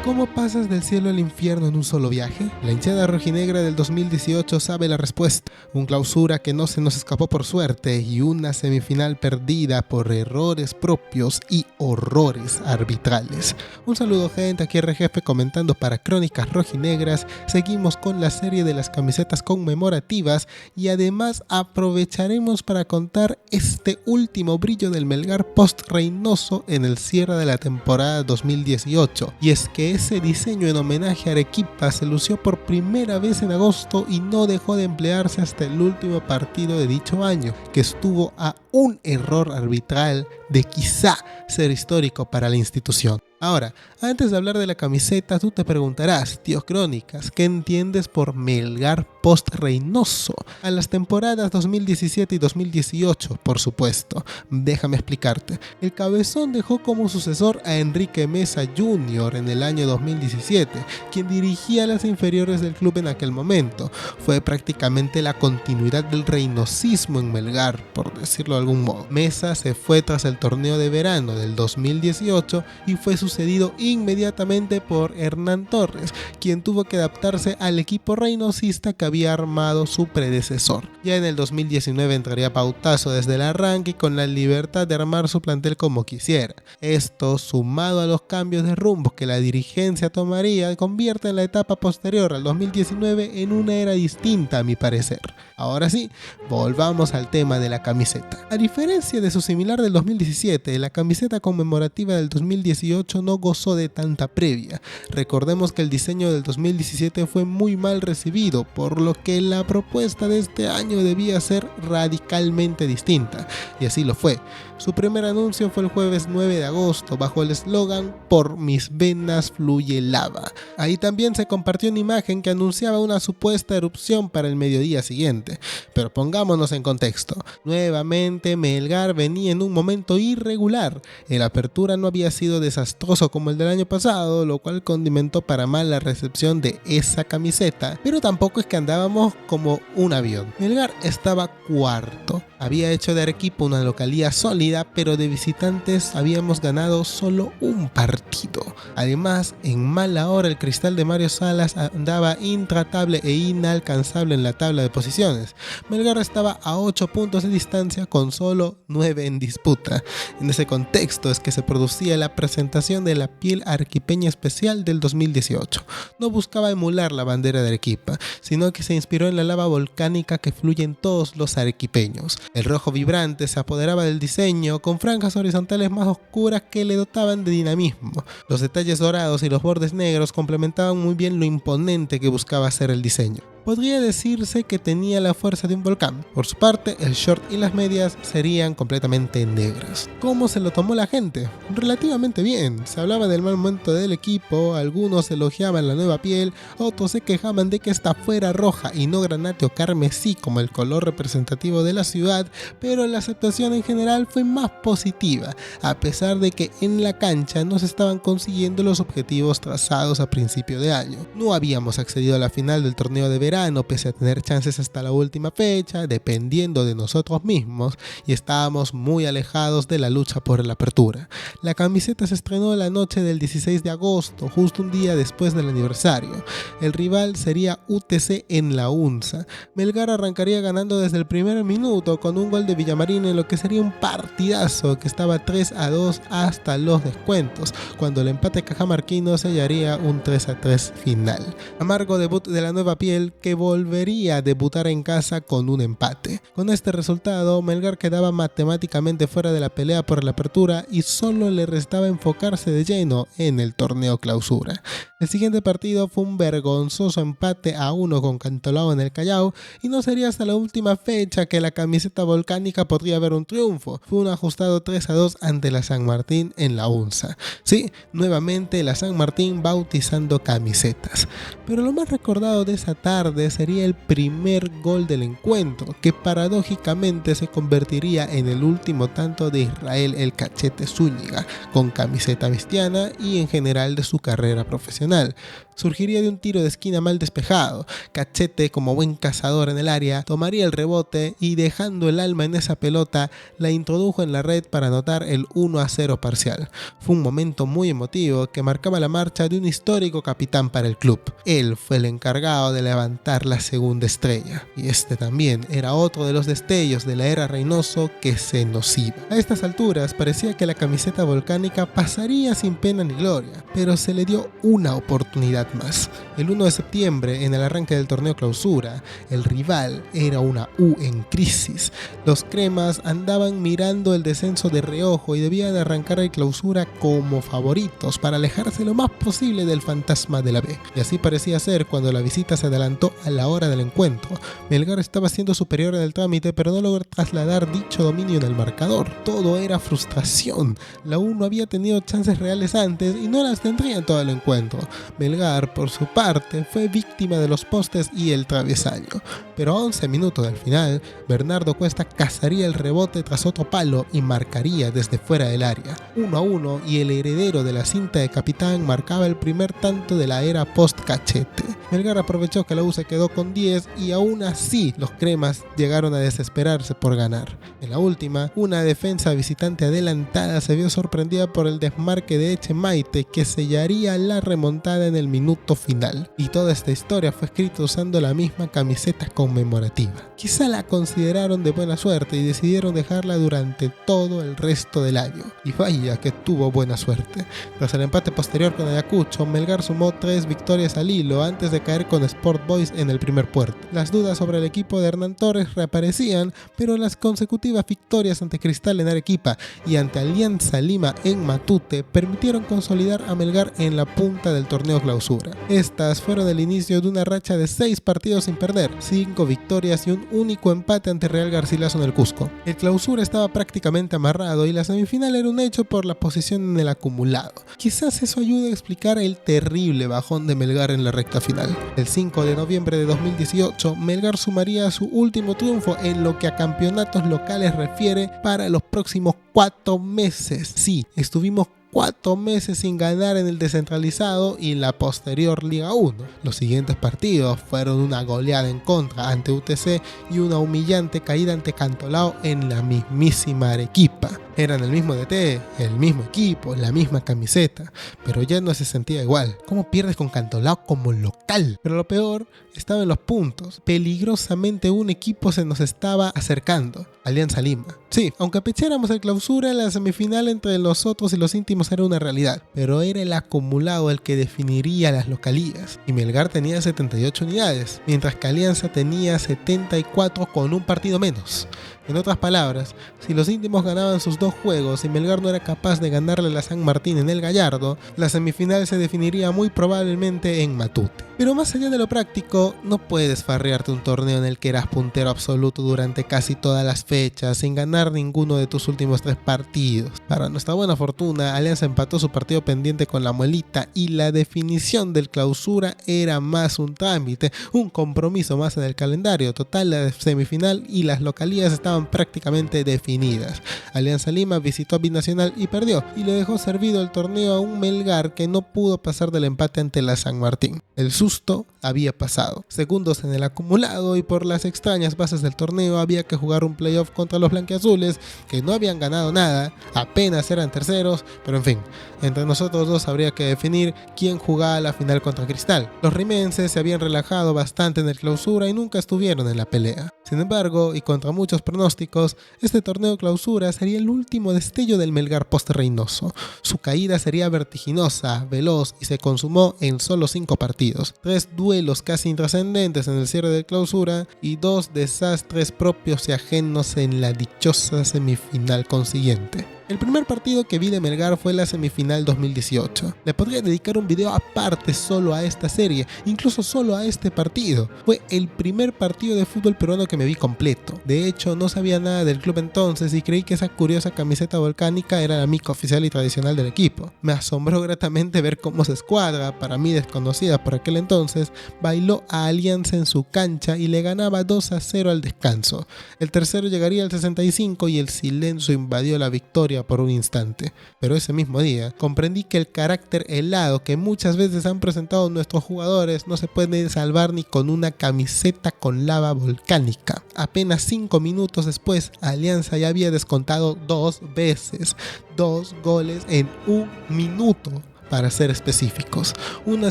¿Cómo pasas del cielo al infierno en un solo viaje? La hinchada rojinegra del 2018 sabe la respuesta. Un clausura que no se nos escapó por suerte y una semifinal perdida por errores propios y horrores arbitrales. Un saludo, gente, aquí RGF comentando para Crónicas Rojinegras. Seguimos con la serie de las camisetas conmemorativas y además aprovecharemos para contar este último brillo del Melgar post-Reynoso en el cierre de la temporada 2018. Y es que ese diseño en homenaje a Arequipa se lució por primera vez en agosto y no dejó de emplearse hasta el último partido de dicho año, que estuvo a un error arbitral de quizá ser histórico para la institución. Ahora, antes de hablar de la camiseta, tú te preguntarás, tío Crónicas, ¿qué entiendes por Melgar post-Reynoso? A las temporadas 2017 y 2018, por supuesto. Déjame explicarte. El Cabezón dejó como sucesor a Enrique Mesa Jr. en el año 2017, quien dirigía las inferiores del club en aquel momento. Fue prácticamente la continuidad del reynosismo en Melgar, por decirlo de algún modo. Mesa se fue tras el torneo de verano del 2018 y fue sucedido inmediatamente por Hernán Torres, quien tuvo que adaptarse al equipo reynosista que había armado su predecesor. Ya en el 2019 entraría Pautazo desde el arranque con la libertad de armar su plantel como quisiera. Esto, sumado a los cambios de rumbo que la dirigencia tomaría, convierte en la etapa posterior al 2019 en una era distinta, a mi parecer. Ahora sí, volvamos al tema de la camiseta. A diferencia de su similar del 2017, la camiseta conmemorativa del 2018 no gozó de tanta previa. Recordemos que el diseño del 2017 fue muy mal recibido, por lo que la propuesta de este año debía ser radicalmente distinta, y así lo fue. Su primer anuncio fue el jueves 9 de agosto bajo el eslogan "Por mis venas fluye lava". Ahí también se compartió una imagen que anunciaba una supuesta erupción para el mediodía siguiente. Pero pongámonos en contexto. Nuevamente Melgar venía en un momento irregular. El apertura no había sido desastroso como el del año pasado, lo cual condimentó para mal la recepción de esa camiseta, pero tampoco es que andábamos como un avión. Melgar estaba cuarto. Había hecho de Arequipa una localía sólida, pero de visitantes habíamos ganado solo un partido. Además, en mala hora el Cristal de Mario Salas andaba intratable e inalcanzable en la tabla de posiciones. Melgar estaba a 8 puntos de distancia con solo 9 en disputa. En ese contexto es que se producía la presentación de la piel arequipeña especial del 2018. No buscaba emular la bandera de Arequipa, sino que se inspiró en la lava volcánica que fluye en todos los arequipeños. El rojo vibrante se apoderaba del diseño con franjas horizontales más oscuras que le dotaban de dinamismo. Los detalles dorados y los bordes negros complementaban muy bien lo imponente que buscaba hacer el diseño. Podría decirse que tenía la fuerza de un volcán. Por su parte, el short y las medias serían completamente negras. ¿Cómo se lo tomó la gente? Relativamente bien. Se hablaba del mal momento del equipo, algunos elogiaban la nueva piel, otros se quejaban de que esta fuera roja y no granate o carmesí como el color representativo de la ciudad, pero la aceptación en general fue más positiva, a pesar de que en la cancha no se estaban consiguiendo los objetivos trazados a principio de año. No habíamos accedido a la final del torneo de verano pese a tener chances hasta la última fecha, dependiendo de nosotros mismos, y estábamos muy alejados de la lucha por la apertura. La camiseta se estrenó la noche del 16 de agosto, justo un día después del aniversario. El rival sería UTC en la UNSA. Melgar arrancaría ganando desde el primer minuto con un gol de Villamarín en lo que sería un partidazo que estaba 3-2 hasta los descuentos, cuando el empate cajamarquino sellaría un 3-3 final. Amargo debut de la nueva piel, que volvería a debutar en casa con un empate. Con este resultado, Melgar quedaba matemáticamente fuera de la pelea por la apertura y solo le restaba enfocarse de lleno en el torneo clausura. El siguiente partido fue un vergonzoso empate a 1 con Cantolao en el Callao, y no sería hasta la última fecha que la camiseta volcánica podría ver un triunfo. Fue un ajustado 3-2 ante la San Martín en la UNSA. Sí, nuevamente la San Martín bautizando camisetas. Pero lo más recordado de esa tarde tarde sería el primer gol del encuentro, que paradójicamente se convertiría en el último tanto de Israel El Cachete Zúñiga, con camiseta vistiana y en general de su carrera profesional. Surgiría de un tiro de esquina mal despejado. Cachete, como buen cazador en el área, tomaría el rebote y, dejando el alma en esa pelota, la introdujo en la red para anotar el 1-0 parcial. Fue un momento muy emotivo que marcaba la marcha de un histórico capitán para el club. Él fue el encargado de levantar la segunda estrella, y este también era otro de los destellos de la era Reynoso que se nos iba. A estas alturas parecía que la camiseta volcánica pasaría sin pena ni gloria, pero se le dio una oportunidad más. El 1 de septiembre, en el arranque del torneo clausura, el rival era una U en crisis. Los cremas andaban mirando el descenso de reojo y debían arrancar el clausura como favoritos para alejarse lo más posible del fantasma de la B. Y así parecía ser cuando la visita se adelantó a la hora del encuentro. Melgar estaba siendo superior en el trámite, pero no logró trasladar dicho dominio en el marcador. Todo era frustración. La U no había tenido chances reales antes y no las tendría en todo el encuentro. Melgar, por su parte, fue víctima de los postes y el travesaño, pero a 11 minutos del final, Bernardo Cuesta cazaría el rebote tras otro palo y marcaría desde fuera del área. 1-1, y el heredero de la cinta de capitán marcaba el primer tanto de la era post-Cachete. Melgar aprovechó que la U se quedó con 10 y aún así los cremas llegaron a desesperarse por ganar. En la última, una defensa visitante adelantada se vio sorprendida por el desmarque de Echemaite, que sellaría la remontada en el minuto final, y toda esta historia fue escrita usando la misma camiseta conmemorativa. Quizá la consideraron de buena suerte y decidieron dejarla durante todo el resto del año, y vaya que tuvo buena suerte. Tras el empate posterior con Ayacucho, Melgar sumó 3 victorias al hilo antes de caer con Sport Boys en el primer puerto. Las dudas sobre el equipo de Hernán Torres reaparecían, pero las consecutivas victorias ante Cristal en Arequipa y ante Alianza Lima en Matute permitieron consolidar a Melgar en la punta del torneo clausura. Estas fueron el inicio de una racha de 6 partidos sin perder, 5 victorias y un único empate ante Real Garcilaso en el Cusco. El clausura estaba prácticamente amarrado y la semifinal era un hecho por la posición en el acumulado. Quizás eso ayude a explicar el terrible bajón de Melgar en la recta final. El 5 de noviembre de 2018, Melgar sumaría su último triunfo en lo que a campeonatos locales refiere para los próximos 4 meses. Sí, estuvimos 4 meses sin ganar en el descentralizado y la posterior Liga 1. Los siguientes partidos fueron una goleada en contra ante UTC y una humillante caída ante Cantolao en la mismísima Arequipa. Eran el mismo DT, el mismo equipo, la misma camiseta, pero ya no se sentía igual. ¿Cómo pierdes con Cantolao como local? Pero lo peor estaba en los puntos. Peligrosamente un equipo se nos estaba acercando, Alianza Lima. Sí, aunque pecháramos el clausura, la semifinal entre nosotros y los íntimos era una realidad, pero era el acumulado el que definiría las localías, y Melgar tenía 78 unidades, mientras que Alianza tenía 74 con un partido menos. En otras palabras, si los íntimos ganaban sus 2 juegos y Melgar no era capaz de ganarle a San Martín en el Gallardo, la semifinal se definiría muy probablemente en Matute. Pero más allá de lo práctico, no puedes farrearte un torneo en el que eras puntero absoluto durante casi todas las fechas sin ganar ninguno de tus últimos 3 partidos. Para nuestra buena fortuna, Alianza empató su partido pendiente con la Muelita y la definición del clausura era más un trámite, un compromiso más en el calendario. Total, la semifinal y las localías estaban prácticamente definidas. Alianza Lima visitó a Binacional y perdió, y le dejó servido el torneo a un Melgar que no pudo pasar del empate ante la San Martín. El susto había pasado. Segundos en el acumulado y por las extrañas bases del torneo había que jugar un playoff contra los blanquiazules, que no habían ganado nada, apenas eran terceros, pero en fin, entre nosotros dos habría que definir quién jugaba la final contra Cristal. Los rimenses se habían relajado bastante en el clausura y nunca estuvieron en la pelea. Sin embargo, y contra muchos pronósticos, este torneo clausura sería el último destello del Melgar post-Reynoso. Su caída sería vertiginosa, veloz y se consumó en solo 5 partidos. 3 duelos casi intrascendentes en el cierre del clausura y 2 desastres propios y ajenos en la dichosa semifinal consiguiente. El primer partido que vi de Melgar fue la semifinal 2018. Le podría dedicar un video aparte solo a esta serie, incluso solo a este partido. Fue el primer partido de fútbol peruano que me vi completo. De hecho, no sabía nada del club entonces y creí que esa curiosa camiseta volcánica era la mica oficial y tradicional del equipo. Me asombró gratamente ver cómo su escuadra, para mí desconocida por aquel entonces, bailó a Alianza en su cancha y le ganaba 2-0 al descanso. El tercero llegaría al 65 y el silencio invadió la victoria por un instante. Pero ese mismo día comprendí que el carácter helado que muchas veces han presentado nuestros jugadores no se puede salvar ni con una camiseta con lava volcánica. Apenas 5 minutos después, Alianza ya había descontado 2 veces, 2 goles en 1 minuto. Para ser específicos, una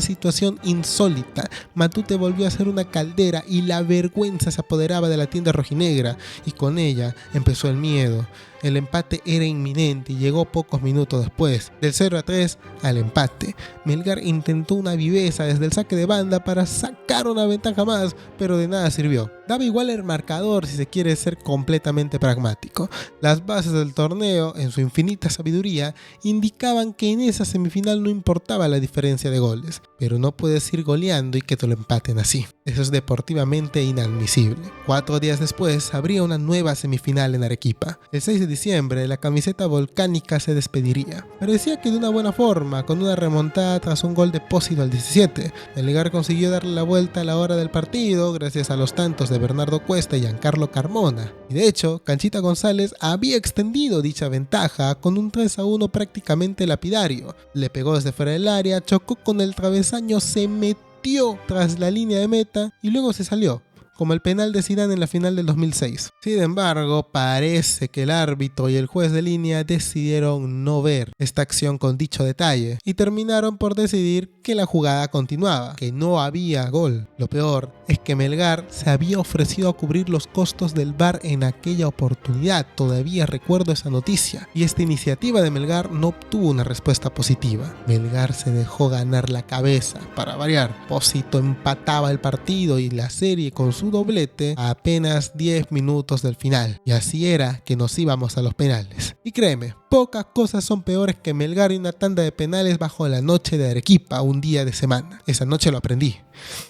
situación insólita. Matute volvió a ser una caldera y la vergüenza se apoderaba de la tienda rojinegra, y con ella empezó el miedo. El empate era inminente y llegó pocos minutos después. Del 0-3 al empate, Melgar intentó una viveza desde el saque de banda para sacar una ventaja más, pero de nada sirvió. Daba igual el marcador si se quiere ser completamente pragmático. Las bases del torneo, en su infinita sabiduría, indicaban que en esa semifinal no importaba la diferencia de goles, pero no puedes ir goleando y que te lo empaten así. Eso es deportivamente inadmisible. 4 días después habría una nueva semifinal en Arequipa. El 6 de diciembre la camiseta volcánica se despediría. Parecía que de una buena forma, con una remontada tras un gol de Pósito al 17. Melgar consiguió darle la vuelta a la hora del partido gracias a los tantos de Bernardo Cuesta y Giancarlo Carmona. Y de hecho, Canchita González había extendido dicha ventaja con un 3-1 prácticamente lapidario. Le pegó desde fuera del área, chocó con el travesaño, se metió tras la línea de meta y luego se salió, como el penal de Zidane en la final del 2006. Sin embargo, parece que el árbitro y el juez de línea decidieron no ver esta acción con dicho detalle y terminaron por decidir que la jugada continuaba, que no había gol. Lo peor es que Melgar se había ofrecido a cubrir los costos del VAR en aquella oportunidad. Todavía recuerdo esa noticia, y esta iniciativa de Melgar no obtuvo una respuesta positiva. Melgar se dejó ganar la cabeza. Para variar, Pósito empataba el partido y la serie con su doblete a apenas 10 minutos del final, y así era que nos íbamos a los penales. Y créeme, pocas cosas son peores que Melgar y una tanda de penales bajo la noche de Arequipa, un día de semana. Esa noche lo aprendí.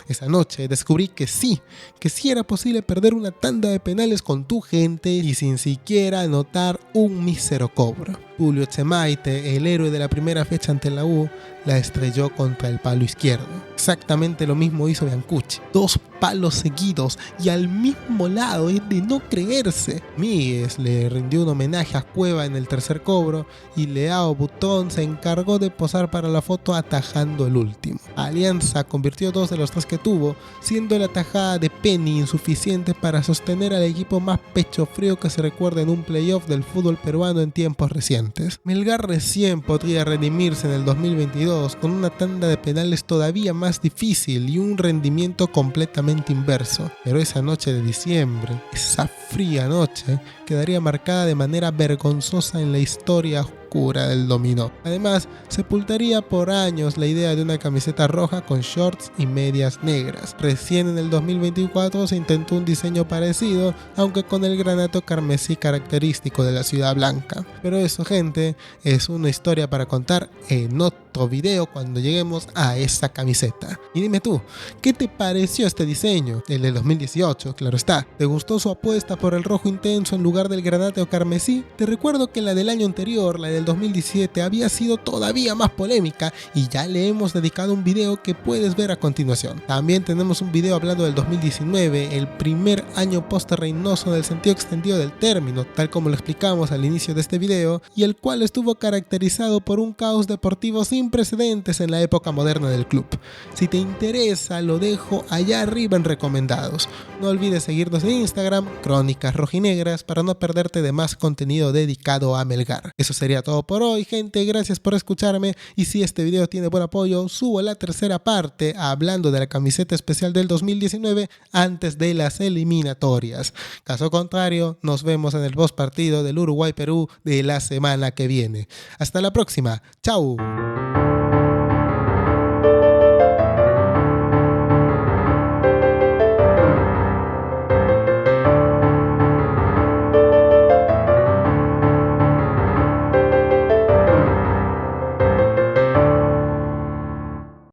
Esa noche descubrí que sí era posible perder una tanda de penales con tu gente y sin siquiera anotar un mísero cobro. Julio Chemaite, el héroe de la primera fecha ante la U, la estrelló contra el palo izquierdo. Exactamente lo mismo hizo Biancucci. 2 palos seguidos y al mismo lado, es de no creerse. Míguez le rindió un homenaje a Cueva en el tercer cobro y Leao Butón se encargó de posar para la foto atajando el último. Alianza convirtió 2 de los 3 que tuvo, siendo la tajada de Penny insuficiente para sostener al equipo más pecho frío que se recuerda en un playoff del fútbol peruano en tiempos recientes. Melgar recién podría redimirse en el 2022 con una tanda de penales todavía más difícil y un rendimiento completamente inverso, pero esa noche de diciembre, esa fría noche, quedaría marcada de manera vergonzosa en la historia oscura del dominó. Además, sepultaría por años la idea de una camiseta roja con shorts y medias negras. Recién en el 2024 se intentó un diseño parecido, aunque con el granato carmesí característico de la Ciudad Blanca. Pero eso, gente, es una historia para contar en otro video cuando lleguemos a esa camiseta. Y dime tú, ¿qué te pareció este diseño? El del 2018, claro está. ¿Te gustó su apuesta por el rojo intenso en lugar del granate o carmesí? Te recuerdo que la del año anterior, la del 2017, había sido todavía más polémica y ya le hemos dedicado un video que puedes ver a continuación. También tenemos un video hablando del 2019, el primer año post-Reynoso del sentido extendido del término, tal como lo explicamos al inicio de este video, y el cual estuvo caracterizado por un caos deportivo sin precedentes en la época moderna del club. Si te interesa, lo dejo allá arriba en recomendados. No olvides seguirnos en Instagram, Crónicas Rojinegras, para no perderte de más contenido dedicado a Melgar. Eso sería todo por hoy, gente. Gracias por escucharme, y si este video tiene buen apoyo, subo la tercera parte hablando de la camiseta especial del 2019 antes de las eliminatorias. Caso contrario, nos vemos en el post partido del Uruguay-Perú de la semana que viene. Hasta la próxima. ¡Chao!